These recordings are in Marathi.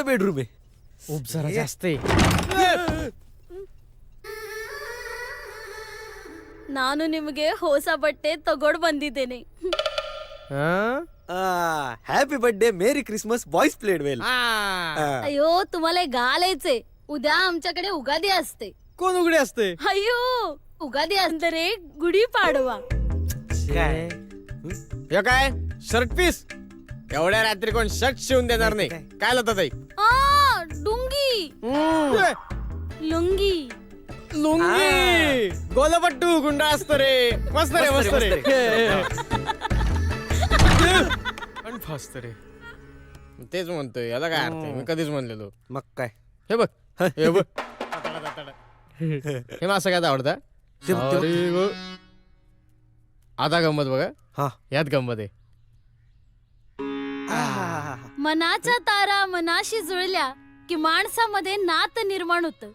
बेडरूम आहे. खूप जरा जास्त आहे. ನಾನು ನಿಮಗೆ ಹೊಸ ಬಟ್ಟೆ ತಗೊಂಡ್ ಬಂದಿದ್ದೇನೆ. Happy birthday, merry Christmas, boys played well. अयो तुम्हाला घालायचे. उद्या आमच्याकडे उगादी असते. कोण उघडे असते? अयो उगादी अंतरे गुढी पाडवा. हे काय शर्ट पीस? एवढ्या रात्री कोण शर्ट शिवून देणार नाही. काय लावतात ताई? डुंगी लुंगी लुंगी गोलपट्टू गुंडा असतो रे. मस्त रे मस्त रे. पण फस्त रे. तेच म्हणतोय याला काय अर्थ आहे? मी कधीच म्हणलेलो. मग काय हे बघ हे बघ हे असं काय आवडतं? आता गंमत बघा. हा यात गंमत आहे. मनाच्या तारा मनाशी जुळल्या की माणसामध्ये नातं निर्माण होतं.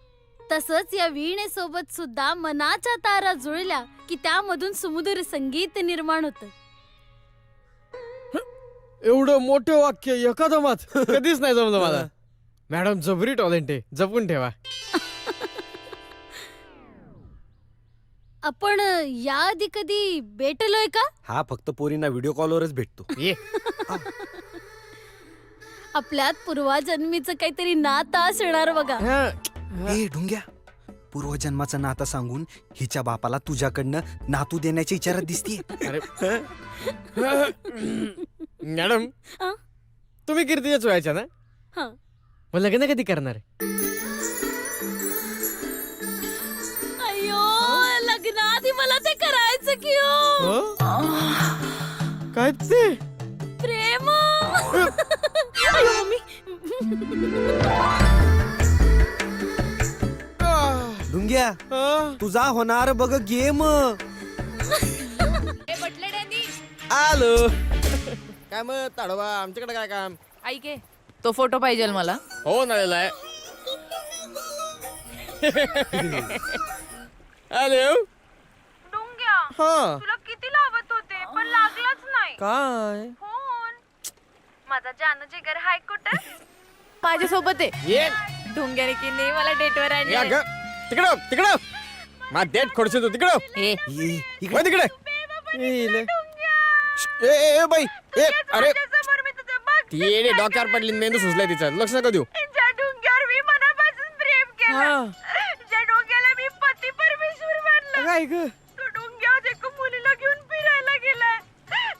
तसंच या वीणेसोबत सुद्धा मनाच्या तारा जुळल्या की त्यामधून सुमधुर संगीत निर्माण होतं. एवढं मोठं वाक्य एका दमात कधीच नाही जमलं मला. मॅडम जबरी टॅलेंट आहे, जपून ठेवा. आपण याआधी कधी भेटलोय का? हा फक्त पोरींना व्हिडिओ कॉलवरच भेटतो. ये आपल्यात पूर्वजन्मीचं काहीतरी नातं असणार बघा. ए ढुंग्या, पूर्वजन्माचं नातं सांगून हिच्या बापाला तुझ्याकडनं नातू देण्याच्या विचारात दिसतीये. अरे मॅडम हा? तुम्ही कीर्तीच्या चोळायच्या ना? हा. मग लग्न कधी करणार? अयो लग्नाआधी मला ते करायचं की हो. काय ते प्रेम. अयो, मम्मी. ढुंग्या तुझा होणार बघ गेम. आलो. काय मग ताडोबा, आमच्याकडे काय काम? ऐक तो फोटो पाहिजे मला. हो नळेला आहे. हॅलो डोंग्या हा तुला किती लावत होते पण लागलाच नाही. काय फोन माझा जानू जिगर हाय कुठे? माझ्यासोबत आहे. ये डोंग्याने की नाही मला डेटवर आणले. तिकडं तिकडं मा डेट खोडसे तू तिकडं. इकडे तिकडे ए बाई ए अरे समोर मी तुझं बघ. ती येणे डॉक्यावर पडली, मेंदू सुचलाय तिचा. लक्ष नका देऊ. ज्या डोंग्यावर मी मनापासून प्रेम केलं, ज्या डोंग्याला मी पती परमेश्वर मानलं, काय ग तो डोंग्या एका मुलीला घेऊन फिरायला गेलाय.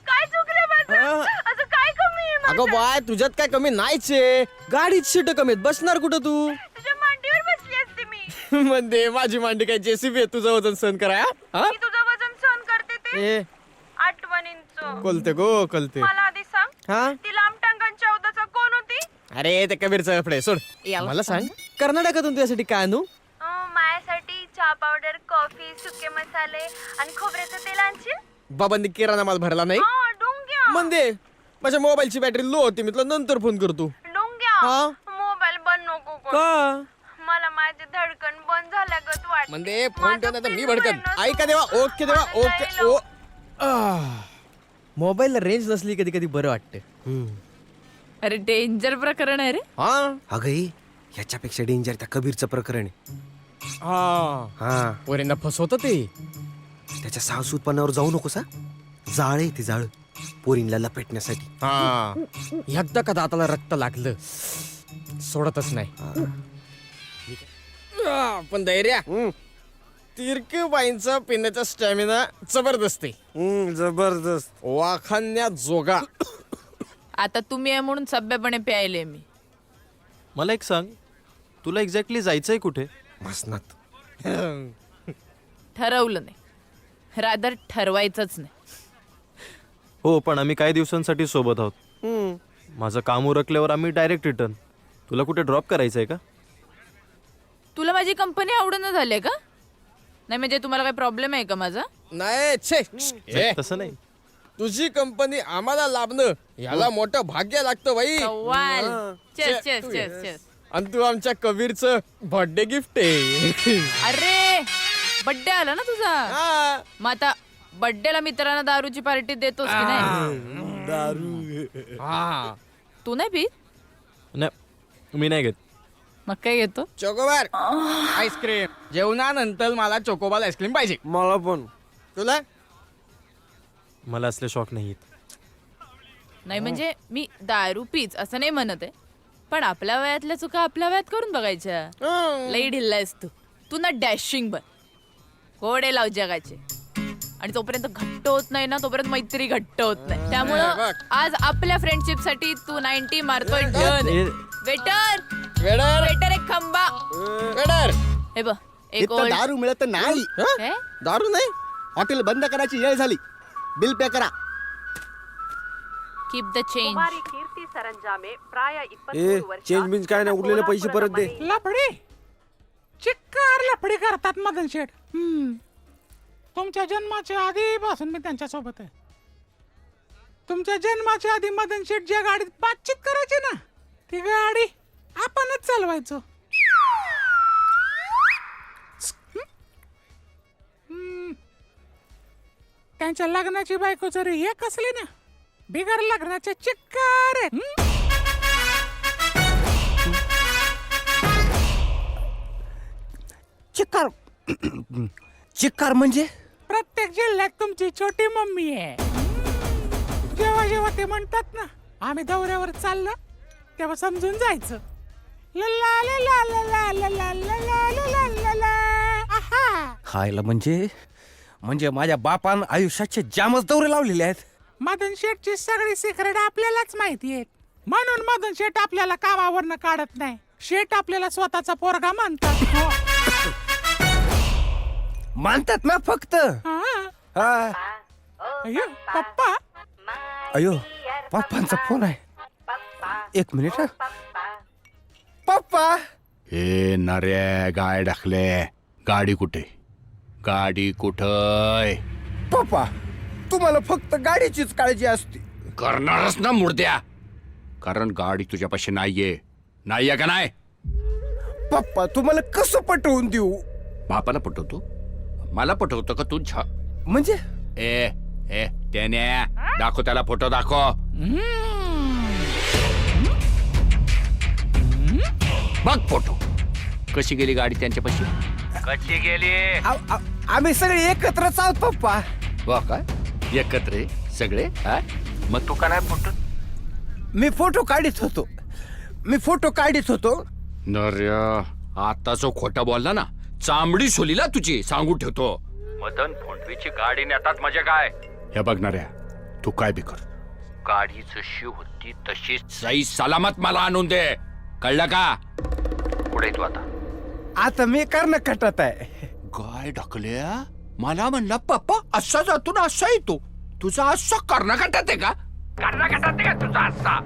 काय चुकलं माझं? असं काय कमी आहे माझं? अगं बाय तुझ्यात काय कमी नाहीच आहे. गाडीत सीट कमी आहेत. बसणार कुठं तू? तुझ्या मांडीवर बसली असते मी. म्हणजे माझी मांडी काय जेसीबी आहे तुझं वजन सहन करा? मी तुझं वजन सहन करते ते ए आठवणींचं. कोलते गो कोलते. मला आधी सांग, हा ती लांब टांगांच्या अवधाचा कोण होती? अरे ते कबीरचं फडे सोड. मला सांग कर्नाटकातून तुझ्यासाठी काय आणू? माझ्यासाठी चहा पावडर, कॉफी, सुके मसाले आणि खोबऱ्याचं तेल आणशील? बाबांनी किराणा माल भरला नाही. डोंग्या म्हणजे माझ्या मोबाईलची बॅटरी लो होती, मी तुला नंतर फोन करतो. डोंग्या हा? मोबाईल बंद नको करू. का मला माझी धडकन बंद झाल्यागत वाटते. म्हणजे फोन ठेवून आता मी भडकन. ऐका देवा. ओके देवा. ओके ओ मोबाईलला रेंज नसली कधी कधी बरं वाटतं. अरे डेंजर प्रकरण आहे रे. हा अगं ह्याच्यापेक्षा डेंजर त्या कबीरचं प्रकरण आहे. हा पोरींना फसवत ते. त्याच्या साहस उत्पन्नावर जाऊ नकोस हा. जाळ आहे ते जाळ, पोरींला लपेटण्यासाठी. हा एकदा का दाताला रक्त लागलं सोडतच नाही. पण धैर्य तिरकीबाईंचा पिण्याचा स्टॅमिना जबरदस्त आहे. जबरदस्त. वाखान्या जोगा. आता तुम्ही आहे म्हणून सभ्यपणे प्यायले मी. मला एक सांग, तुला एक्झॅक्टली जायचंय कुठे? मसनात. ठरवलं नाही, रादर ठरवायचंच नाही. हो, पण आम्ही काही दिवसांसाठी सोबत आहोत. माझं काम उरकल्यावर आम्ही डायरेक्ट रिटर्न. तुला कुठे ड्रॉप करायचंय का? तुला माझी कंपनी आवडणं झाली का? नाही म्हणजे तुम्हाला काही प्रॉब्लेम आहे का माझा? नाही छे तसं नाही. तुझी कंपनी आम्हाला लाभणं याला मोठं भाग्य लागतं बाई. कव्वाल. चेस चेस चेस चेस. आणि तू आमच्या कबीरचं बर्थडे गिफ्ट आहे. अरे बर्थडे आला ना तुझा, हा. मग आता बर्थडेला मित्रांना दारूची पार्टी देतोस की नाही? दारू. हा. तू नाही पीत? नाही, मी नाही घेत. मग काय घेतो? Chocobar ice cream. जेवणानंतर मला चोकोबार आईस्क्रीम पाहिजे. मला पण. तुला? मला असले शॉक नाही आहेत. नाही म्हणजे मी दारू पीच असं नाही म्हणत आहे, पण आपल्या वयातल्या चुका आपल्या वयात करून बघायच्या. लई ढिल्लायस तू ना डॅशिंग बन. घोडे लाव जगाचे. आणि जोपर्यंत घट्ट होत नाही ना तोपर्यंत मैत्री घट्ट होत नाही. त्यामुळं आज आपल्या फ्रेंडशिप साठी तू 90 मारतोय. डन. वेटर वेटर एक खंबा. हे बघ एक इथं दारू मिळत नाही. काय? दारू नाही, हॉटेल बंद करायची वेळ झाली. बिल पे करा. Keep the change. Kumari Keerthi Saranjame ಪ್ರಾಯ ए 23 ವರ್ಷ चेंज बिंज काय नाही, उरलेले पैसे परत दे. लफडी चिक्कार लफडी करतात मदन शेठ. तुमच्या जन्माच्या आधीपासून मी त्यांच्या सोबत आहे. तुमच्या जन्माच्या आधी मदन शेठ ज्या गाडीत बातचीत करायची ना ती गाडी आपणच चालवायचो. त्यांच्या लग्नाची बायको जरी एक असली ना बिगर लग्नाच्या चिक्कार आहेत. चिक्कार चिक्कार म्हणजे? प्रत्येक जिल्ह्यात तुमची छोटी मम्मी आहे. जेव्हा जेव्हा ते म्हणतात ना आम्ही दौऱ्यावर चाललो तेव्हा समजून जायचं. लला लला लला लला लला लला लला. आहा. खायला म्हणजे म्हणजे माझ्या बापान आयुष्याचे जामच दौरे लावलेले आहेत. मदन शेठची सगळी सिक्रेट आपल्यालाच माहिती आहेत. म्हणून मदन शेठ आपल्याला कामावरनं काढत नाही. शेठ आपल्याला स्वतःचा पोरगा मानतात. हो. मानतात ना फक्त. हा. हा. अय्यो, पप्पा. अयो पप्पांचा फोन आहे. एक मिनिट हा. पप्पा. हे नऱ्या गाय टाकले. गाडी कुठे? गाडी कुठे? पप्पा तुम्हाला फक्त गाडीचीच काळजी असते. करणारच ना मुर्द्या, कारण गाडी तुझ्यापाशी नाहीये का नाही? पप्पा तुम्हाला कसं पटवून देऊ? बापाला पटवतो? मला पटवतो का तुझ्या? म्हणजे ए ए त्याने दाखव, त्याला फोटो दाखव. बघ फोटो. कशी गेली गाडी त्यांच्यापाशी? कशी गेली? आम्ही सगळे एकत्रच आहोत पप्पा. वा काय एकत्र आहे सगळे? हा? मग तू का नाही फोटो? मी फोटो काढीत होतो. नर्या आता जो खोटा बोलला ना चांबडी सोलीला तुझी सांगू ठेवतो. मदन फोंडवीची गाडी नेतात म्हणजे काय? हे बघणाऱ्या तू काय बी कर, गाडी जशी होती तशीच सही सलामत मला आणून दे. कळलं का? पुढे तू आता मी कर्णकटात आहे. गाय ढकल्या मला म्हणला पप्पा असा जातो ना असा येतो. तुझा असा कर्नाटकात आहे का? कर्नाटकात आहे का तुझा असा?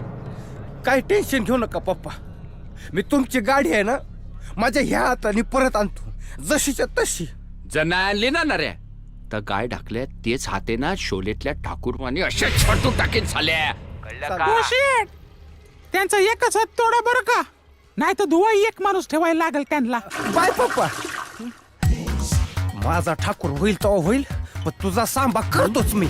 काही टेन्शन घेऊ नका पप्पा. मी तुमची गाडी आहे ना माझ्या ह्या हाताने परत आणतो जशीच्या तशी. जर नाही आणली ना नऱ्या तर गाय ढकल्या तेच हाते ना शोलेतल्या ठाकूरवाणी अशा छटू टाकीन झाल्या. कळलं का? हो शेठ, त्यांचा एकच हात तोडा बरं का, नाही तर दुवा एक माणूस ठेवायला लागेल त्यांना. बाय पप्पा. माझा ठाकूर होईल तो होईल, पण तुझा सांबा करतोच मी.